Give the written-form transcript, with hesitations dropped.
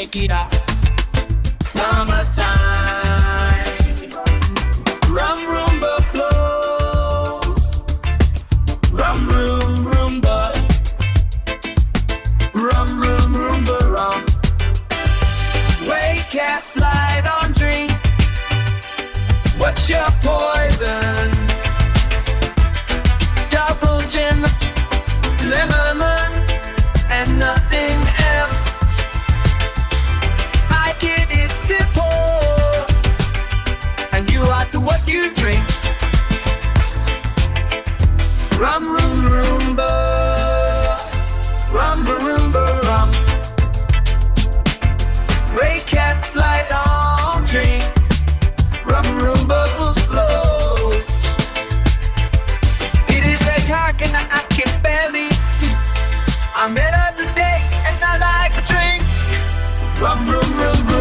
chiquita. Summertime, rum roomba flows. Rum room roomba, rum room roomba rum. Wake, cast light on drink. What's your poison? Double gin, lemon, and nothing else. I get it simple, and you are to what you drink. Rum room roomba, rum roomba rum. Ray cast light on drink. Rum room bubbles flows. It is red hot and I can barely see. I'm better today and I like a drink. Rum room room.